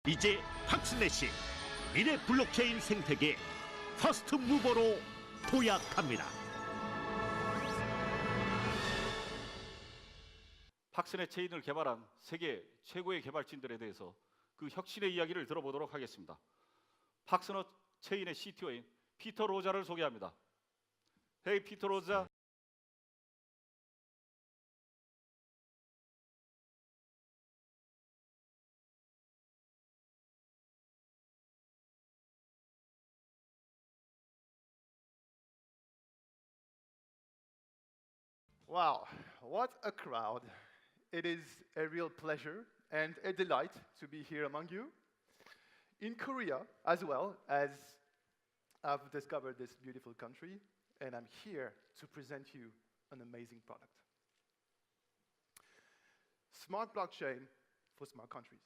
이제 박스넷이 미래 블록체인 생태계 퍼스트 무버로 도약합니다. 박스넷 체인을 개발한 세계 최고의 개발진들에 대해서 그 혁신의 이야기를 들어보도록 하겠습니다. 박스넷 체인의 CTO인 피터 로자를 소개합니다. Hey, Peter Rozsa. Wow, what a crowd. It is a real pleasure and a delight to be here among you. In Korea, as well as I've discovered this beautiful country, and I'm here to present you an amazing product. Smart blockchain for smart countries.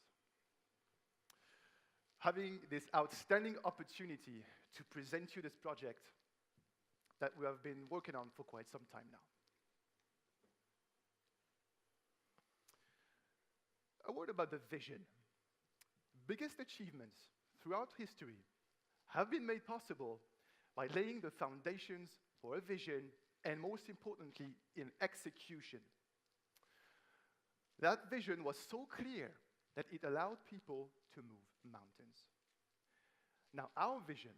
Having this outstanding opportunity to present you this project that we have been working on for quite some time now. A word about the vision. Biggest achievements throughout history have been made possible by laying the foundations for a vision and, most importantly, in execution. That vision was so clear that it allowed people to move mountains. Now, our vision,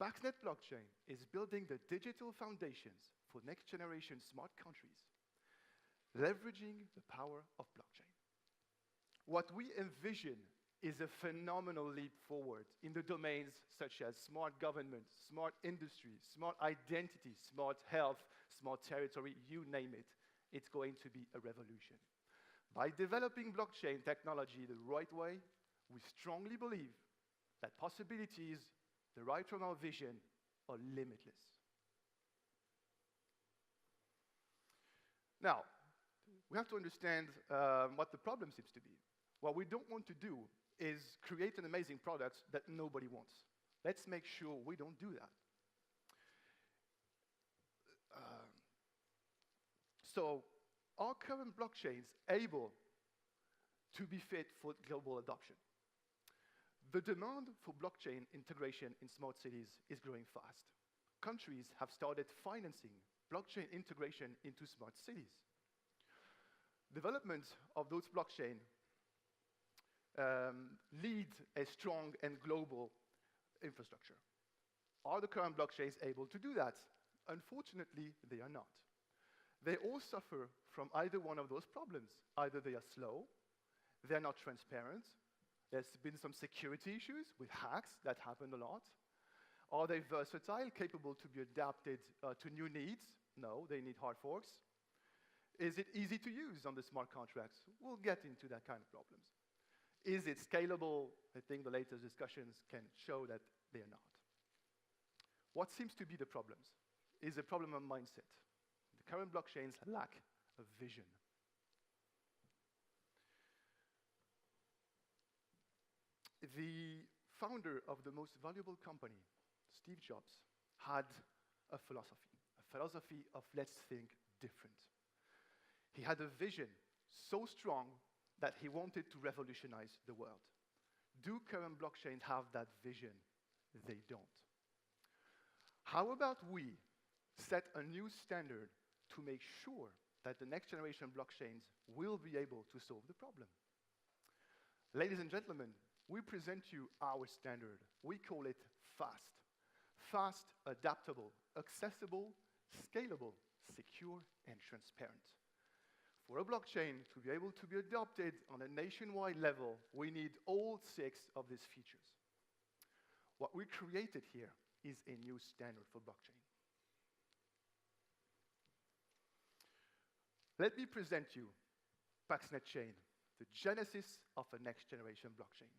BaxNet blockchain, is building the digital foundations for next-generation smart countries, leveraging the power of blockchain. What we envision is a phenomenal leap forward in the domains such as smart government, smart industry, smart identity, smart health, smart territory, you name it. It's going to be a revolution. By developing blockchain technology the right way, we strongly believe that possibilities derived from our vision are limitless. Now, we have to understand what the problem seems to be. What we don't want to do is create an amazing product that nobody wants. Let's make sure we don't do that. So, are current blockchains able to be fit for global adoption? The demand for blockchain integration in smart cities is growing fast. Countries have started financing blockchain integration into smart cities. Development of those blockchain lead a strong and global infrastructure. Are the current blockchains able to do that? Unfortunately, they are not. They all suffer from either one of those problems. Either they are slow, they're not transparent, there's been some security issues with hacks that happen a lot. Are they versatile, capable to be adapted to new needs? No, they need hard forks. Is it easy to use on the smart contracts? We'll get into that kind of problems. Is it scalable? I think the latest discussions can show that they are not. What seems to be the problems is a problem of mindset. The current blockchains lack a vision. The founder of the most valuable company, Steve Jobs, had a philosophy of let's think different. He had a vision so strong that he wanted to revolutionize the world. Do current blockchains have that vision? They don't. How about we set a new standard to make sure that the next generation blockchains will be able to solve the problem? Ladies and gentlemen, we present you our standard. We call it FAST. Fast, adaptable, accessible, scalable, secure, and transparent. For a blockchain to be able to be adopted on a nationwide level, we need all 6 of these features. What we created here is a new standard for blockchain. Let me present you BaxNet Chain, the genesis of a next generation blockchain.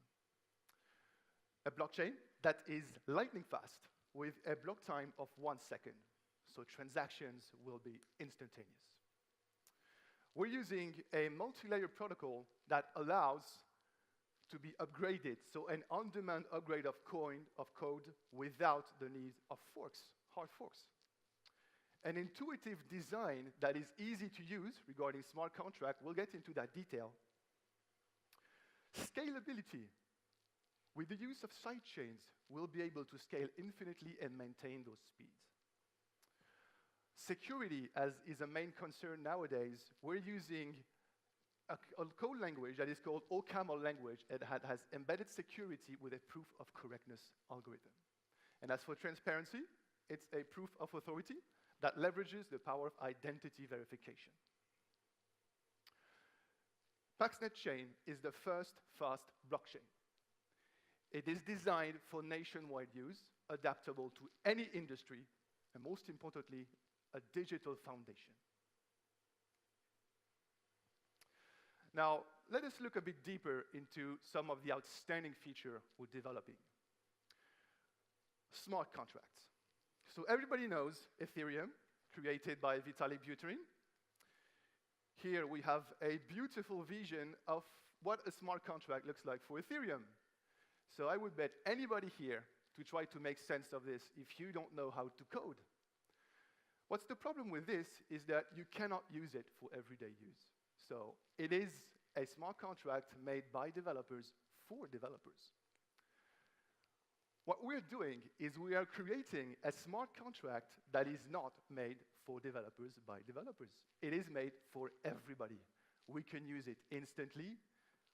A blockchain that is lightning fast with a block time of 1 second, so transactions will be instantaneous. We're using a multi-layer protocol that allows to be upgraded, so an on-demand upgrade of code without the need of forks, hard forks. An intuitive design that is easy to use regarding smart contract, we'll get into that detail. Scalability. With the use of sidechains, we'll be able to scale infinitely and maintain those speeds. Security, as is a main concern nowadays, we're using a code language that is called OCaml language and has embedded security with a proof of correctness algorithm. And as for transparency, it's a proof of authority that leverages the power of identity verification. PaxNet Chain is the first fast blockchain. It is designed for nationwide use, adaptable to any industry, and most importantly, a digital foundation. Now, let us look a bit deeper into some of the outstanding features we're developing. Smart contracts. So everybody knows Ethereum, created by Vitalik Buterin. Here we have a beautiful vision of what a smart contract looks like for Ethereum. So I would bet anybody here to try to make sense of this if you don't know how to code. What's the problem with this is that you cannot use it for everyday use. So it is a smart contract made by developers for developers. What we're doing is we are creating a smart contract that is not made for developers by developers. It is made for everybody. We can use it instantly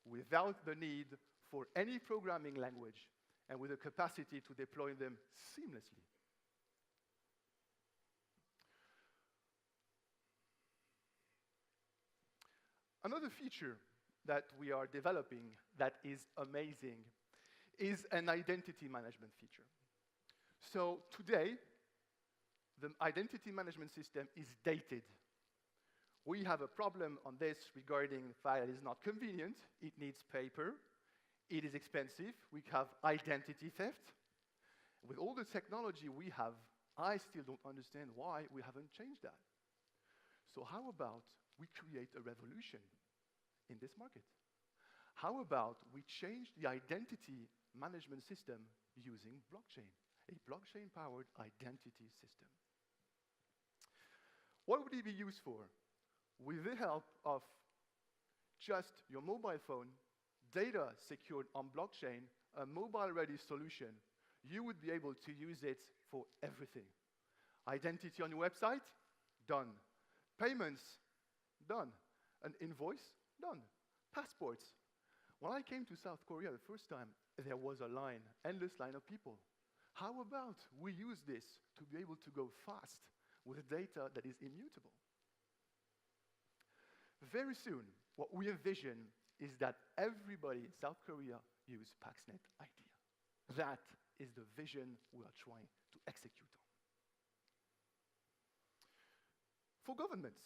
without the need for any programming language and with the capacity to deploy them seamlessly. Another feature that we are developing that is amazing is an identity management feature. So today, the identity management system is dated. We have a problem on this regarding the fact that it is not convenient, it needs paper, it is expensive, we have identity theft. With all the technology we have, I still don't understand why we haven't changed that. So how about we create a revolution in this market? How about we change the identity management system using blockchain, a blockchain-powered identity system? What would it be used for? With the help of just your mobile phone, data secured on blockchain, a mobile-ready solution, you would be able to use it for everything. Identity on your website? Done. Payments? Done. An invoice? Done. Passports? When I came to South Korea the first time, there was a line, endless line of people. How about we use this to be able to go fast with data that is immutable? Very soon, what we envision is that everybody in South Korea use PaxNet idea. That is the vision we are trying to execute on. For governments,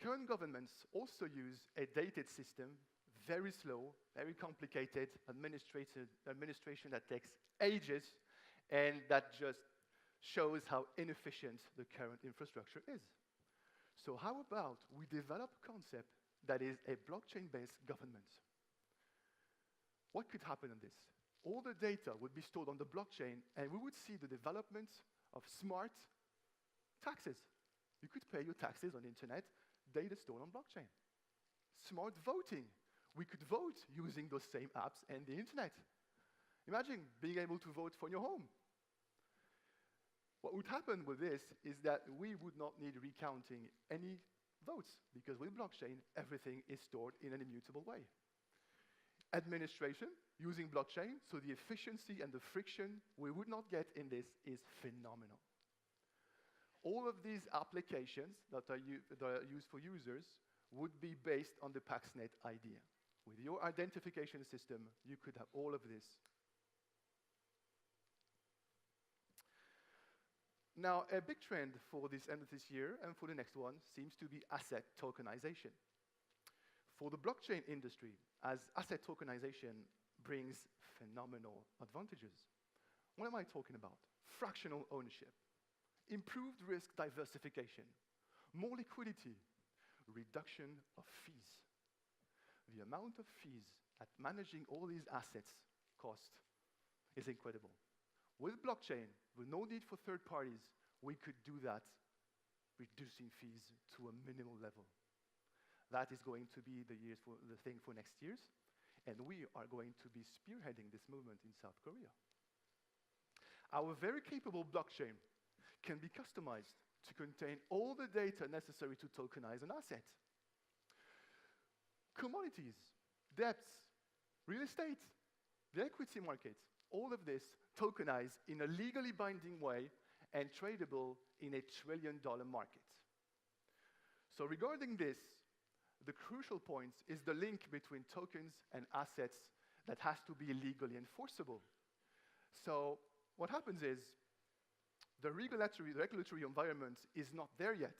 current governments also use a dated system, very slow, very complicated administration that takes ages, and that just shows how inefficient the current infrastructure is. So how about we develop a concept that is a blockchain-based government? What could happen on this? All the data would be stored on the blockchain, and we would see the development of smart taxes. You could pay your taxes on the internet, data stored on blockchain. Smart voting. We could vote using those same apps and the internet. Imagine being able to vote from your home. What would happen with this is that we would not need recounting any votes, because with blockchain, everything is stored in an immutable way. Administration using blockchain, so the efficiency and the friction we would not get in this is phenomenal. All of these applications that are used for users would be based on the PaxNet idea. With your identification system, you could have all of this. Now, a big trend for this end of this year and for the next one seems to be asset tokenization. For the blockchain industry, as asset tokenization brings phenomenal advantages. What am I talking about? Fractional ownership, improved risk diversification, more liquidity, reduction of fees. The amount of fees at managing all these assets cost is incredible. With blockchain, with no need for third parties, we could do that, reducing fees to a minimal level. That is going to be the thing for next years. And we are going to be spearheading this movement in South Korea. Our very capable blockchain can be customized to contain all the data necessary to tokenize an asset. Commodities, debts, real estate, the equity market, all of this tokenized in a legally binding way and tradable in a $1 trillion market. So regarding this, the crucial point is the link between tokens and assets that has to be legally enforceable. So what happens is the regulatory environment is not there yet.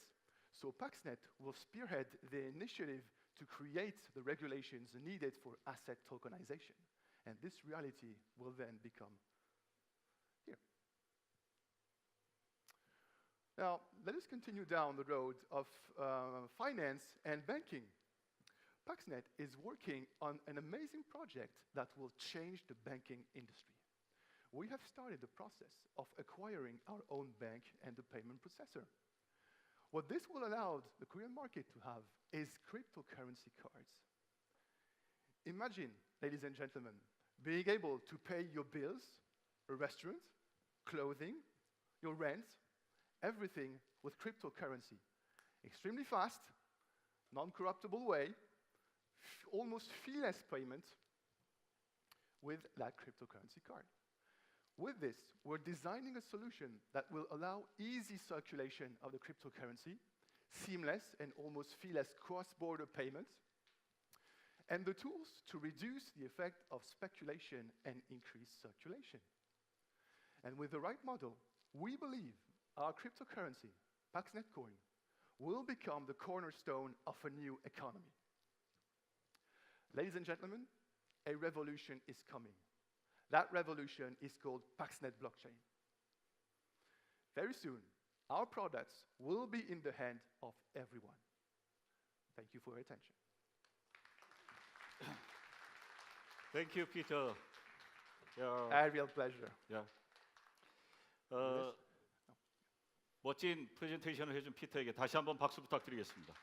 So PAXnet will spearhead the initiative to create the regulations needed for asset tokenization. And this reality will then become here. Now, let us continue down the road of finance and banking. PAXnet is working on an amazing project that will change the banking industry. We have started the process of acquiring our own bank and the payment processor. What this will allow the Korean market to have is cryptocurrency cards. Imagine, ladies and gentlemen, being able to pay your bills, a restaurant, clothing, your rent, everything with cryptocurrency. Extremely fast, non-corruptible way, almost fee-less payment with that cryptocurrency card. With this, we're designing a solution that will allow easy circulation of the cryptocurrency, seamless and almost fee-less cross-border payments, and the tools to reduce the effect of speculation and increase circulation. And with the right model, we believe our cryptocurrency, PAXnet Coin, will become the cornerstone of a new economy. Ladies and gentlemen, a revolution is coming. That revolution is called PAXnet blockchain. Very soon, our products will be in the hand of everyone. Thank you for your attention. Thank you, Peter. A real pleasure. 멋진 프레젠테이션을 해준 피터에게 다시 한번 박수 부탁드리겠습니다.